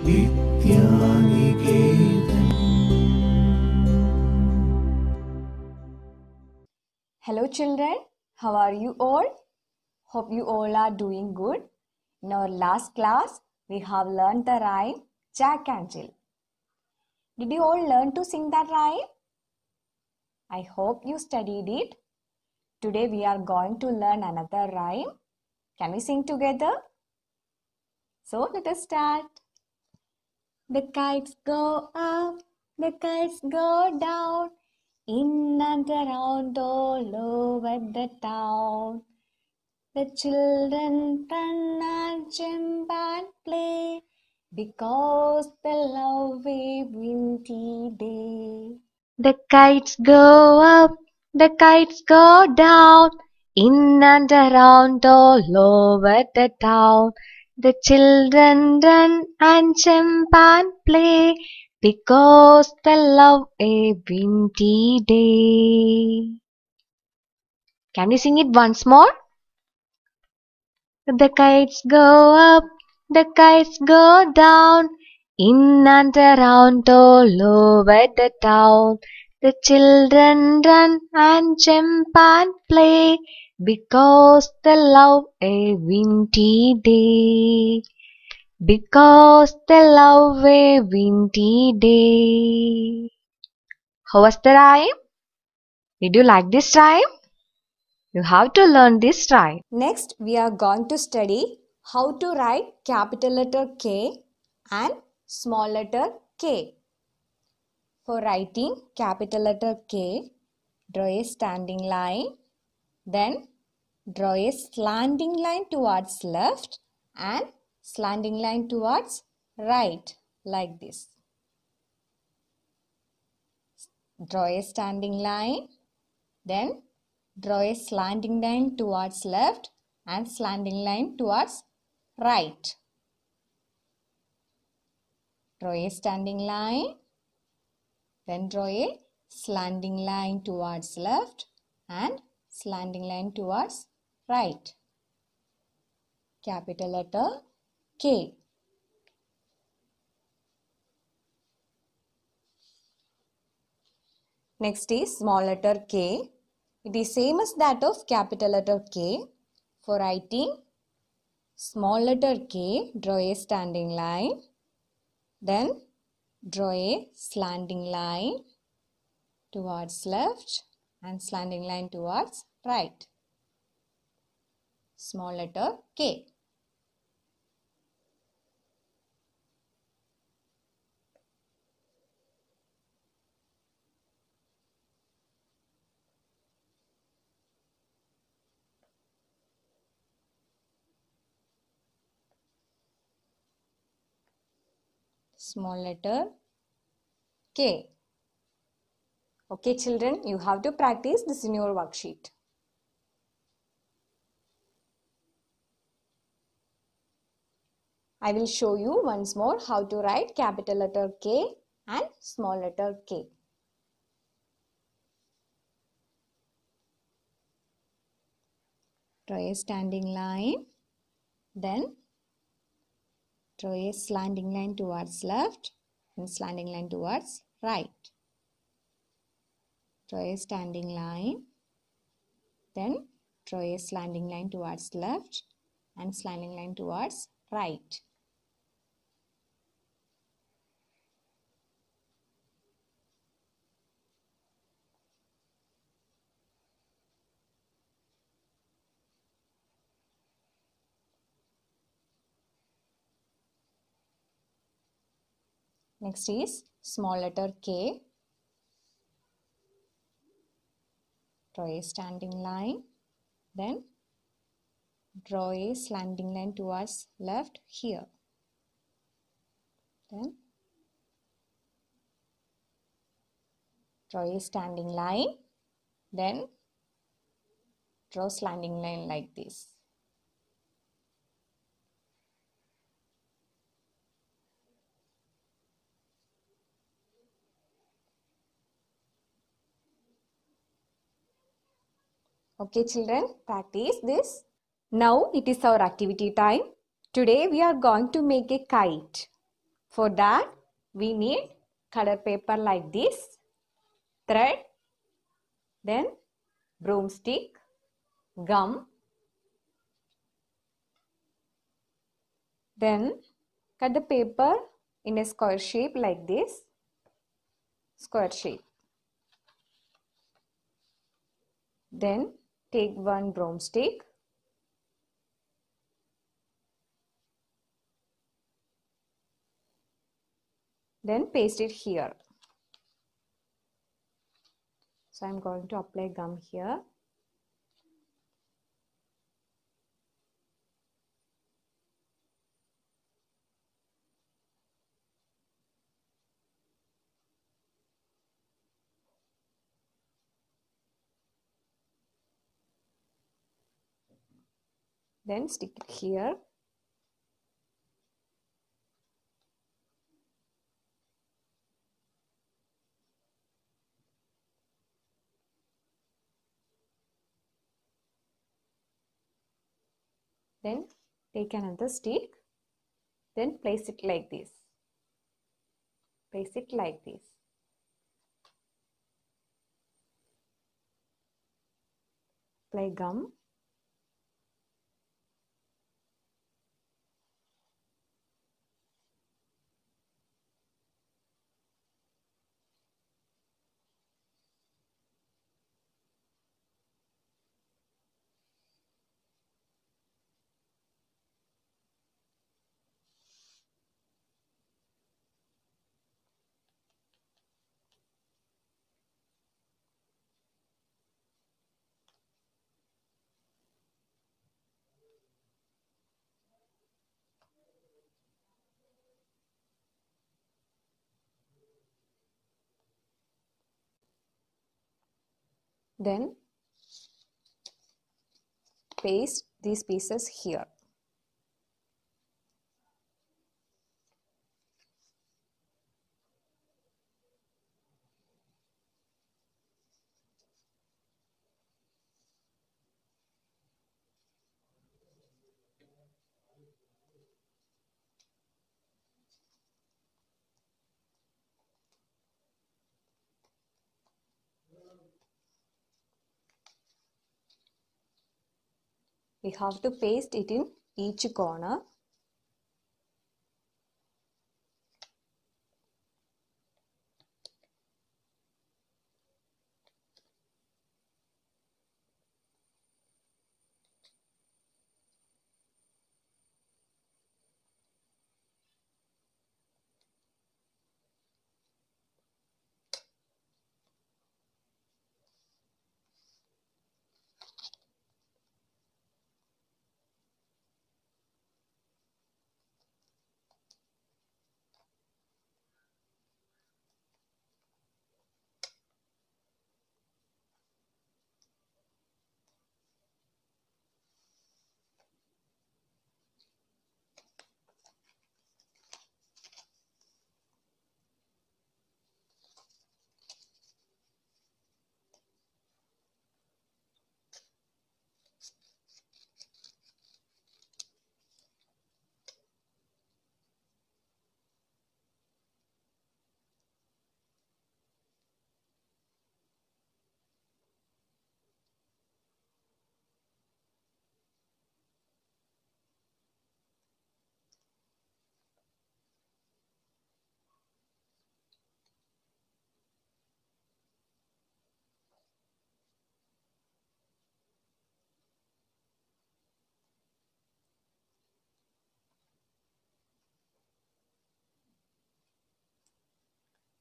Vidyaniketan. Hello children, how are you all? Hope you all are doing good. In our last class, we have learned the rhyme Jack and Jill. Did you all learn to sing that rhyme? I hope you studied it. Today we are going to learn another rhyme. Can we sing together? So let us start. The kites go up, the kites go down, in and around all over the town. The children run and jump and play because they love a windy day. The kites go up, the kites go down, in and around all over the town. The children run and jump and play because they love a windy day. Can you sing it once more? The kites go up, the kites go down, in and around all over the town. The children run and jump and play because they love a windy day. Because they love a windy day. How was the rhyme? Did you like this rhyme? You have to learn this rhyme. Next, we are going to study how to write capital letter K and small letter k. For writing capital letter K, draw a standing line, then draw a slanting line towards left and slanting line towards right, like this. Draw a standing line, then draw a slanting line towards left and slanting line towards right. Draw a standing line, then draw a slanting line towards left and slanting line towards right. Capital letter K. Next is small letter k. It is same as that of capital letter K. For writing small letter k, draw a standing line, then draw a slanting line towards left and slanting line towards right. Small letter k. Small letter K. Okay children, you have to practice this in your worksheet. I will show you once more how to write capital letter K and small letter k. Draw a standing line, then draw a slanting line towards left and slanting line towards right. Draw a standing line, then draw a slanting line towards left and slanting line towards right. Next is small letter k. Draw a standing line, then draw a slanting line towards left here. Then draw a standing line, then draw slanting line like this. Okay children, practice this. Now it is our activity time. Today we are going to make a kite. For that, we need color paper like this, thread, then broomstick, gum, then cut the paper in a square shape like this, square shape. Then take one broomstick, then paste it here. So I am going to apply gum here. Then stick it here. Then take another stick. Then place it like this. Place it like this. Apply gum. Then paste these pieces here. We have to paste it in each corner.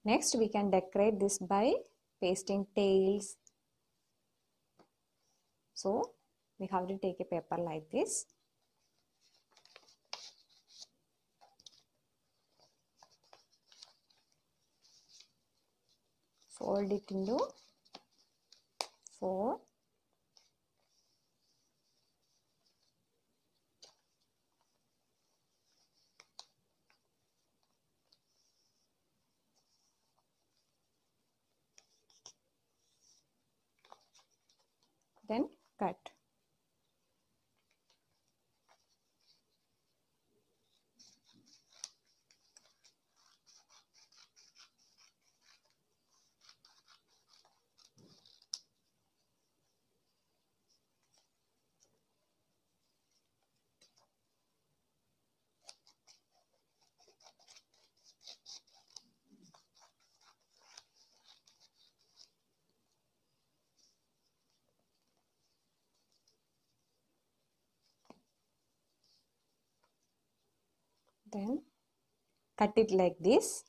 Next, we can decorate this by pasting tails. So, we have to take a paper like this. Fold it into 4. Then cut. Then cut it like this.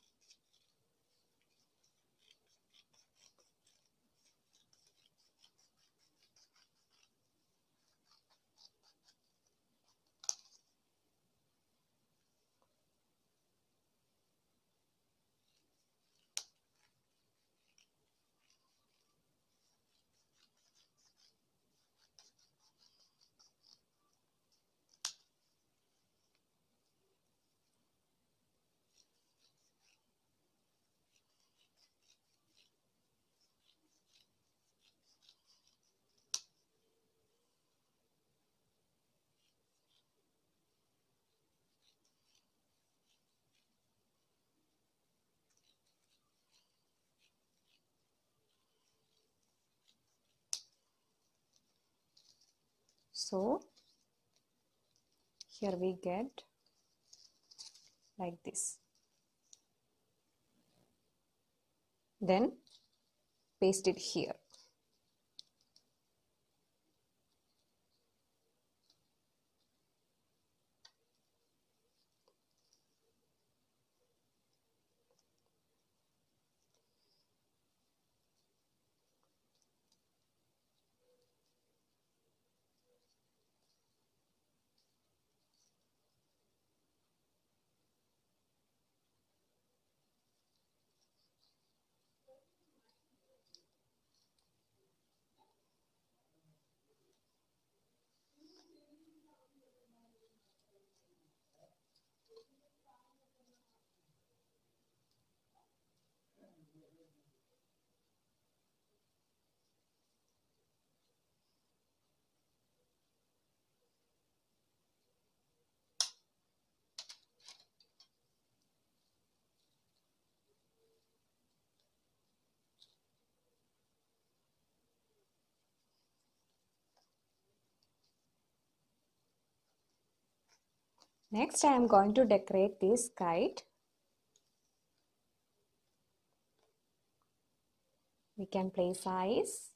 So here we get like this. Then paste it here. Next, I am going to decorate this kite. We can place eyes.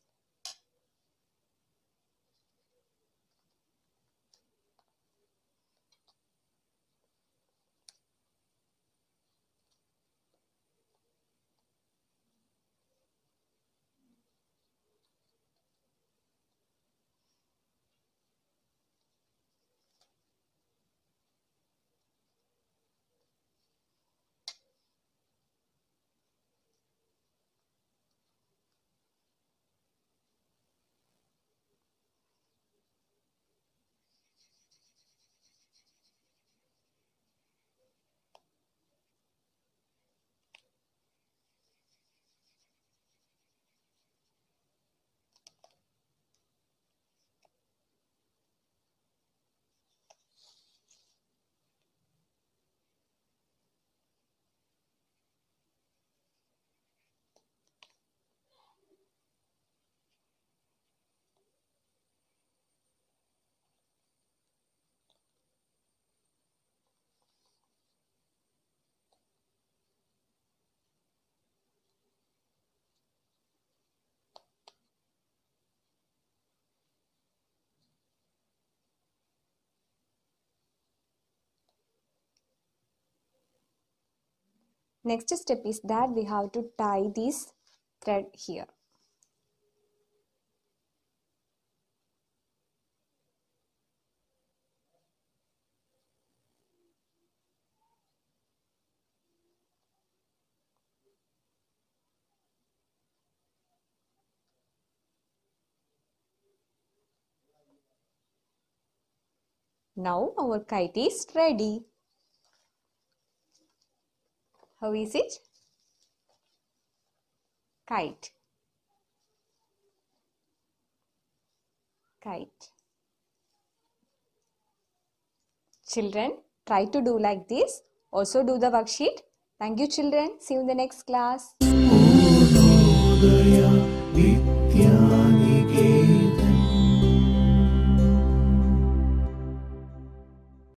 Next step is that we have to tie this thread here. Now our kite is ready. How is it? Kite. Kite. Children, try to do like this. Also do the worksheet. Thank you, children. See you in the next class. Purnodaya Vidyaniketan